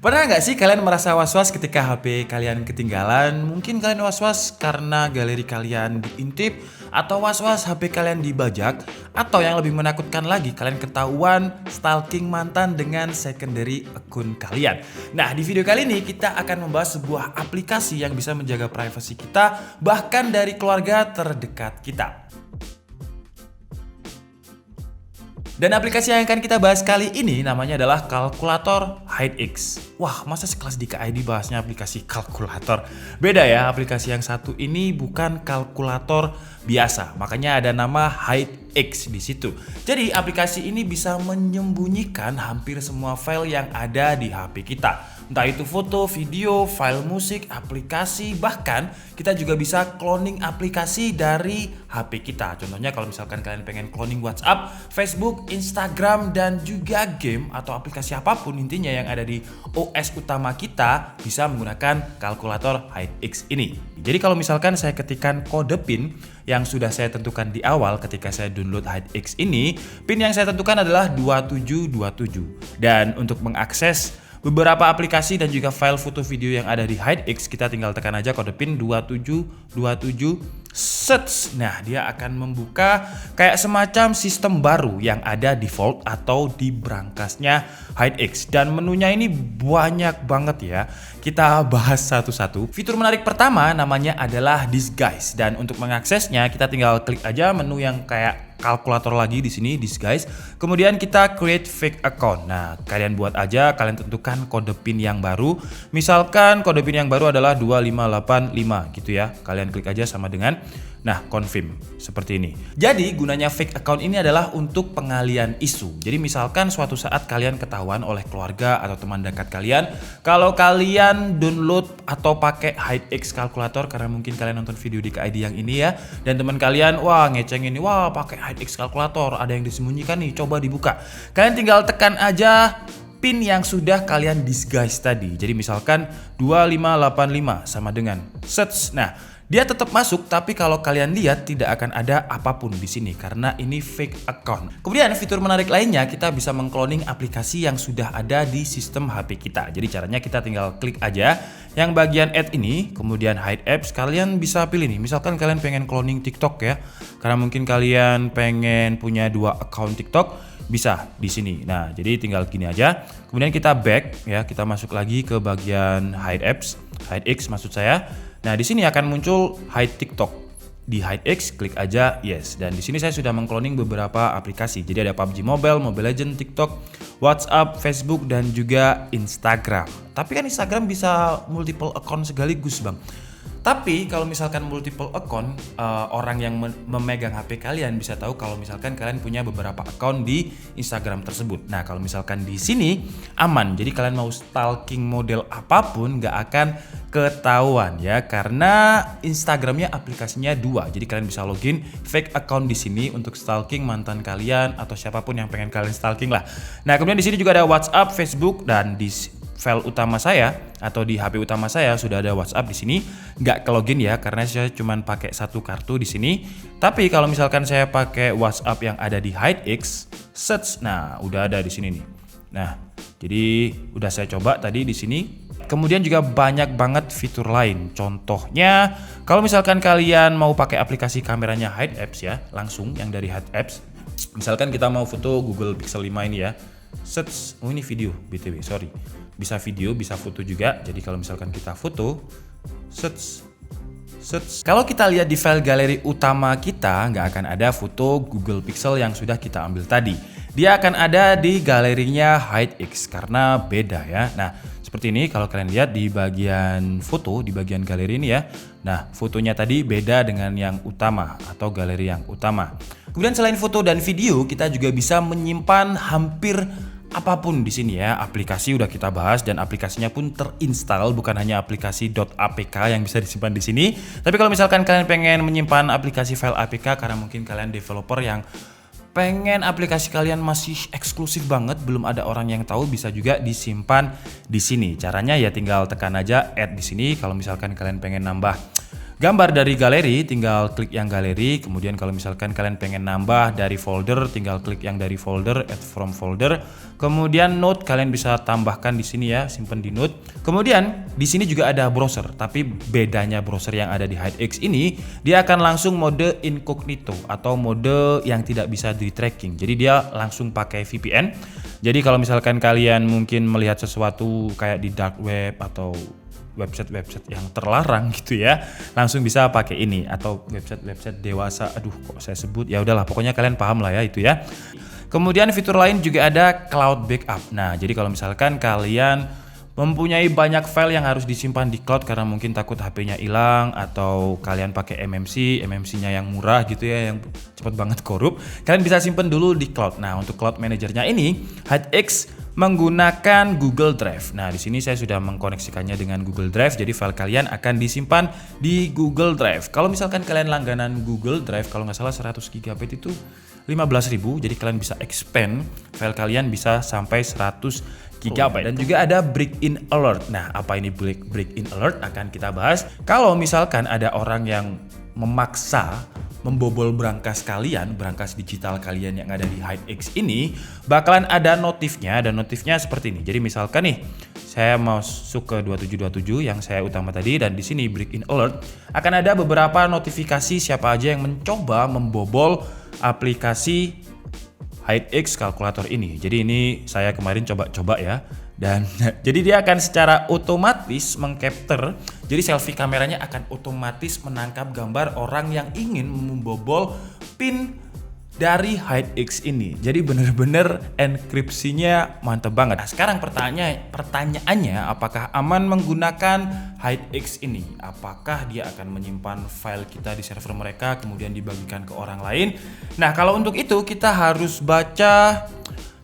Pernah nggak sih kalian merasa was-was ketika HP kalian ketinggalan? Mungkin kalian was-was karena galeri kalian diintip, atau was-was HP kalian dibajak, atau yang lebih menakutkan lagi kalian ketahuan stalking mantan dengan secondary akun kalian. Nah, di video kali ini kita akan membahas sebuah aplikasi yang bisa menjaga privasi kita bahkan dari keluarga terdekat kita. Dan aplikasi yang akan kita bahas kali ini namanya adalah kalkulator HideX. Wah, masa sekelas di KID bahasnya aplikasi kalkulator? Beda ya, aplikasi yang satu ini bukan kalkulator biasa, makanya ada nama HideX di situ. Jadi aplikasi ini bisa menyembunyikan hampir semua file yang ada di HP kita. Entah itu foto, video, file musik, aplikasi, bahkan kita juga bisa cloning aplikasi dari HP kita. Contohnya kalau misalkan kalian pengen cloning WhatsApp, Facebook, Instagram, dan juga game atau aplikasi apapun intinya yang ada di OS utama kita, bisa menggunakan kalkulator HideX ini. Jadi kalau misalkan saya ketikkan kode PIN yang sudah saya tentukan di awal ketika saya download HideX ini, PIN yang saya tentukan adalah 2727. Dan untuk mengakses beberapa aplikasi dan juga file foto video yang ada di HideX, kita tinggal tekan aja kode PIN 2727 search. Nah, dia akan membuka kayak semacam sistem baru yang ada default atau di branchesnya HideX. Dan menunya ini banyak banget ya. Kita bahas satu-satu. Fitur menarik pertama namanya adalah disguise, dan untuk mengaksesnya kita tinggal klik aja menu yang kayak kalkulator lagi di sini, disguise. Kemudian kita create fake account. Nah, kalian buat aja, kalian tentukan kode PIN yang baru. Misalkan kode PIN yang baru adalah 2585 gitu ya. Kalian klik aja sama dengan confirm seperti ini. Jadi gunanya fake account ini adalah untuk pengalian isu. Jadi misalkan suatu saat kalian ketahuan oleh keluarga atau teman dekat kalian kalau kalian download atau pakai HideX kalkulator karena mungkin kalian nonton video di KID yang ini ya, dan teman kalian ngeceng ini, pakai HideX kalkulator, ada yang disembunyikan nih, coba dibuka. Kalian tinggal tekan aja PIN yang sudah kalian disguise tadi. Jadi misalkan 2585 sama dengan search. Nah, dia tetap masuk, tapi kalau kalian lihat tidak akan ada apapun di sini karena ini fake account. Kemudian fitur menarik lainnya, kita bisa mengcloning aplikasi yang sudah ada di sistem HP kita. Jadi caranya kita tinggal klik aja yang bagian add ini, kemudian hide apps. Kalian bisa pilih nih, misalkan kalian pengen cloning TikTok ya, karena mungkin kalian pengen punya 2 account TikTok, bisa di sini. Nah, jadi tinggal gini aja. Kemudian kita back ya, kita masuk lagi ke bagian hide apps, HideX maksud saya. Nah, di sini akan muncul hide TikTok. Di HideX klik aja yes. Dan di sini saya sudah mengcloning beberapa aplikasi. Jadi ada PUBG Mobile, Mobile Legends, TikTok, WhatsApp, Facebook, dan juga Instagram. Tapi kan Instagram bisa multiple account sekaligus, Bang. Tapi kalau misalkan multiple account, orang yang memegang HP kalian bisa tahu kalau misalkan kalian punya beberapa account di Instagram tersebut. Nah, kalau misalkan di sini aman. Jadi kalian mau stalking model apapun nggak akan ketahuan ya, karena Instagramnya aplikasinya 2. Jadi kalian bisa login fake account di sini untuk stalking mantan kalian atau siapapun yang pengen kalian stalking lah. Nah, kemudian di sini juga ada WhatsApp, Facebook, dan di file utama saya atau di HP utama saya sudah ada WhatsApp di sini. Nggak ke login ya karena saya cuma pakai satu kartu di sini. Tapi kalau misalkan saya pakai WhatsApp yang ada di HideX search, nah udah ada di sini nih. Nah, jadi udah saya coba tadi di sini. Kemudian juga banyak banget fitur lain. Contohnya kalau misalkan kalian mau pakai aplikasi kameranya HideApps ya, langsung yang dari HideApps. Misalkan kita mau foto Google Pixel 5 ini ya. Search, ini video BTW, sorry. Bisa video, bisa foto juga. Jadi kalau misalkan kita foto, search. Kalau kita lihat di file galeri utama kita, nggak akan ada foto Google Pixel yang sudah kita ambil tadi. Dia akan ada di galerinya HideX karena beda ya. Nah, seperti ini kalau kalian lihat di bagian foto, di bagian galeri ini ya. Nah, fotonya tadi beda dengan yang utama atau galeri yang utama. Kemudian selain foto dan video, kita juga bisa menyimpan hampir apapun di sini ya. Aplikasi udah kita bahas dan aplikasinya pun terinstall, bukan hanya aplikasi .apk yang bisa disimpan di sini. Tapi kalau misalkan kalian pengen menyimpan aplikasi file APK karena mungkin kalian developer yang pengen aplikasi kalian masih eksklusif banget, belum ada orang yang tahu, bisa juga disimpan di sini. Caranya ya tinggal tekan aja add di sini. Kalau misalkan kalian pengen nambah gambar dari galeri, tinggal klik yang galeri. Kemudian kalau misalkan kalian pengen nambah dari folder, tinggal klik yang dari folder, add from folder. Kemudian note kalian bisa tambahkan di sini ya, simpan di note. Kemudian di sini juga ada browser, tapi bedanya browser yang ada di HydeX ini, dia akan langsung mode incognito atau mode yang tidak bisa di tracking. Jadi dia langsung pakai VPN. Jadi kalau misalkan kalian mungkin melihat sesuatu kayak di dark web atau website yang terlarang gitu ya, langsung bisa pakai ini, atau website dewasa. Aduh, kok saya sebut, ya udahlah, pokoknya kalian paham lah ya itu ya. Kemudian fitur lain juga ada cloud backup. Nah, jadi kalau misalkan kalian mempunyai banyak file yang harus disimpan di cloud karena mungkin takut HP-nya hilang, atau kalian pakai MMC-nya yang murah gitu ya, yang cepat banget korup, kalian bisa simpan dulu di cloud. Nah, untuk cloud manajernya ini, HydeX menggunakan Google Drive. Nah, di sini saya sudah mengkoneksikannya dengan Google Drive, jadi file kalian akan disimpan di Google Drive. Kalau misalkan kalian langganan Google Drive, kalau nggak salah 100 GB itu 15.000, jadi kalian bisa expand file kalian bisa sampai 100 GB. Dan juga ada break-in alert. Nah, apa ini break-in alert akan kita bahas. Kalau misalkan ada orang yang memaksa membobol berangkas kalian, berangkas digital kalian yang ada di HydeX ini, bakalan ada notifnya, dan notifnya seperti ini. Jadi misalkan nih, saya masuk ke 2727 yang saya utama tadi, dan di sini break-in alert akan ada beberapa notifikasi siapa aja yang mencoba membobol aplikasi HydeX kalkulator ini. Jadi ini saya kemarin coba-coba ya. Dan jadi dia akan secara otomatis mengcapture. Jadi selfie kameranya akan otomatis menangkap gambar orang yang ingin membobol PIN dari HydeX ini. Jadi bener-bener enkripsinya mantep banget. Nah, sekarang pertanyaannya, apakah aman menggunakan HydeX ini? Apakah dia akan menyimpan file kita di server mereka kemudian dibagikan ke orang lain? Nah, kalau untuk itu kita harus baca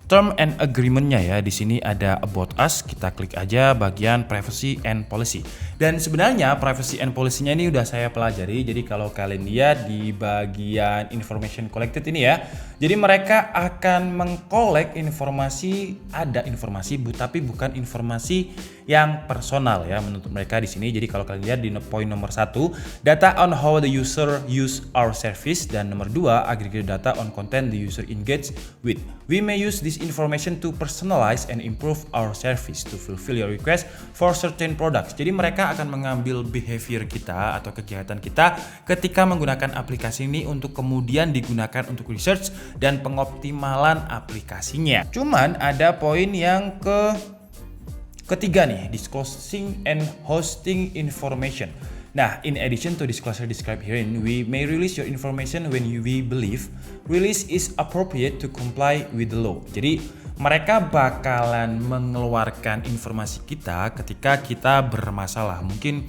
term and agreement-nya ya. Di sini ada about us, kita klik aja bagian privacy and policy. Dan sebenarnya privacy and policy-nya ini udah saya pelajari. Jadi kalau kalian lihat di bagian information collected ini ya, jadi mereka akan mengkolek informasi, ada informasi tapi bukan informasi yang personal ya menurut mereka di sini. Jadi kalau kalian lihat di poin nomor 1, data on how the user use our service, dan nomor 2, aggregate data on content the user engage with. We may use this information to personalize and improve our service to fulfill your request for certain products. Jadi mereka akan mengambil behavior kita atau kegiatan kita ketika menggunakan aplikasi ini untuk kemudian digunakan untuk research dan pengoptimalan aplikasinya. Cuman ada poin yang ketiga nih, disclosing and hosting information. Nah, in addition to disclosure described herein, we may release your information when we believe release is appropriate to comply with the law. Jadi mereka bakalan mengeluarkan informasi kita ketika kita bermasalah. Mungkin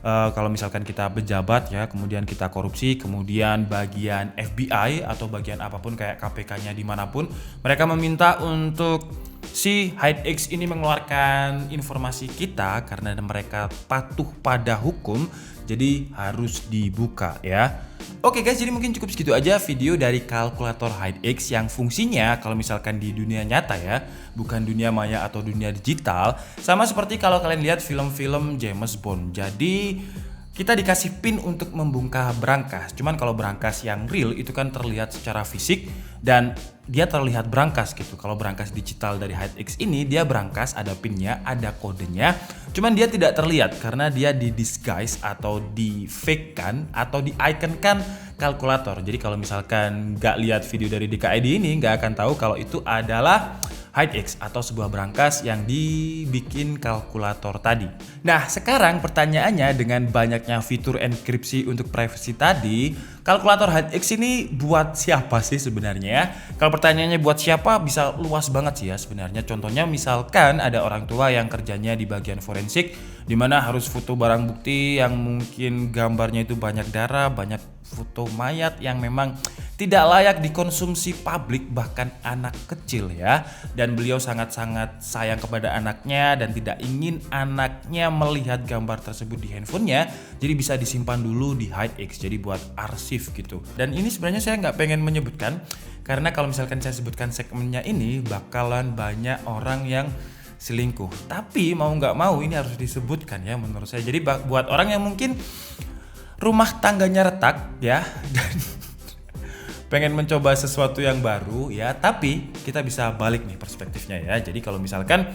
kalau misalkan kita pejabat ya, kemudian kita korupsi, kemudian bagian FBI atau bagian apapun kayak KPK-nya dimanapun, mereka meminta untuk si HydeX ini mengeluarkan informasi kita karena mereka patuh pada hukum, jadi harus dibuka ya. Oke guys, jadi mungkin cukup segitu aja video dari kalkulator HydeX yang fungsinya kalau misalkan di dunia nyata ya, bukan dunia maya atau dunia digital. Sama seperti kalau kalian lihat film-film James Bond. Jadi kita dikasih pin untuk membongkar berangkas. Cuman kalau berangkas yang real itu kan terlihat secara fisik dan dia terlihat berangkas gitu. Kalau berangkas digital dari HydeX ini, dia berangkas, ada pinnya, ada kodenya. Cuman dia tidak terlihat karena dia di disguise atau di fake kan atau di icon kan kalkulator. Jadi kalau misalkan nggak lihat video dari DKID ini, nggak akan tahu kalau itu adalah HydeX atau sebuah berangkas yang dibikin kalkulator tadi. Nah, sekarang pertanyaannya, dengan banyaknya fitur enkripsi untuk privacy tadi, kalkulator HydeX ini buat siapa sih sebenarnya ya? Kalau pertanyaannya buat siapa, bisa luas banget sih ya sebenarnya. Contohnya misalkan ada orang tua yang kerjanya di bagian forensik, di mana harus foto barang bukti yang mungkin gambarnya itu banyak darah, banyak foto mayat yang memang tidak layak dikonsumsi publik, bahkan anak kecil ya. Dan beliau sangat-sangat sayang kepada anaknya dan tidak ingin anaknya melihat gambar tersebut di handphonenya, jadi bisa disimpan dulu di HydeX, jadi buat arsip gitu. Dan ini sebenarnya saya nggak pengen menyebutkan, karena kalau misalkan saya sebutkan segmennya ini bakalan banyak orang yang selingkuh. Tapi mau nggak mau ini harus disebutkan ya menurut saya. Jadi buat orang yang mungkin rumah tangganya retak ya dan pengen mencoba sesuatu yang baru ya, tapi kita bisa balik nih perspektifnya ya. Jadi kalau misalkan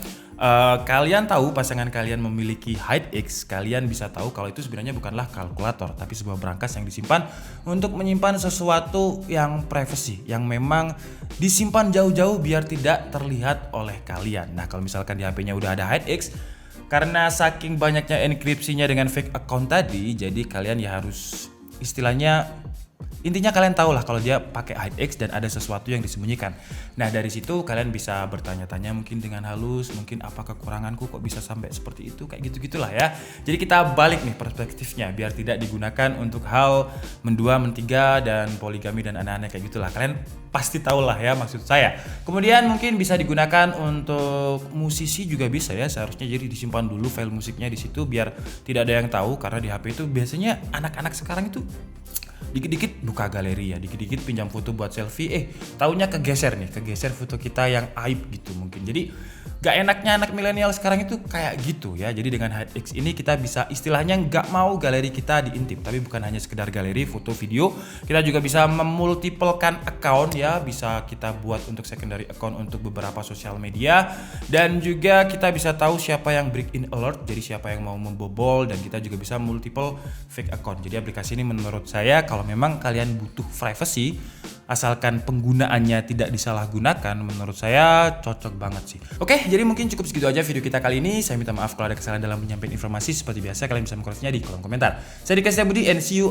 kalian tahu pasangan kalian memiliki HydeX, kalian bisa tahu kalau itu sebenarnya bukanlah kalkulator, tapi sebuah brankas yang disimpan untuk menyimpan sesuatu yang privacy, yang memang disimpan jauh-jauh biar tidak terlihat oleh kalian. Nah kalau misalkan di HP-nya udah ada HydeX, karena saking banyaknya enkripsinya dengan fake account tadi, jadi kalian ya harus istilahnya, intinya kalian tahu lah kalau dia pakai HydeX dan ada sesuatu yang disembunyikan. Nah dari situ kalian bisa bertanya-tanya mungkin dengan halus, mungkin apa kekuranganku kok bisa sampai seperti itu, kayak gitu-gitulah ya. Jadi kita balik nih perspektifnya biar tidak digunakan untuk hal mendua, mentiga, dan poligami dan aneh-aneh kayak gitulah. Kalian pasti tahu lah ya maksud saya. Kemudian mungkin bisa digunakan untuk musisi juga bisa ya, seharusnya jadi disimpan dulu file musiknya di situ biar tidak ada yang tahu, karena di HP itu biasanya anak-anak sekarang itu dikit-dikit buka galeri ya, dikit-dikit pinjam foto buat selfie, taunya kegeser foto kita yang aib gitu mungkin. Jadi gak enaknya anak milenial sekarang itu kayak gitu ya. Jadi dengan HydeX ini kita bisa istilahnya gak mau galeri kita diintip, tapi bukan hanya sekedar galeri foto video, kita juga bisa memultiplekan account ya, bisa kita buat untuk secondary account untuk beberapa sosial media, dan juga kita bisa tahu siapa yang break in alert, jadi siapa yang mau membobol, dan kita juga bisa multiple fake account. Jadi aplikasi ini menurut saya kalau memang kalian butuh privacy, asalkan penggunaannya tidak disalahgunakan, menurut saya cocok banget sih. Oke, jadi mungkin cukup segitu aja video kita kali ini. Saya minta maaf kalau ada kesalahan dalam menyampaikan informasi. Seperti biasa kalian bisa mengkoreksinya di kolom komentar. Saya Dika Setiabudi and see you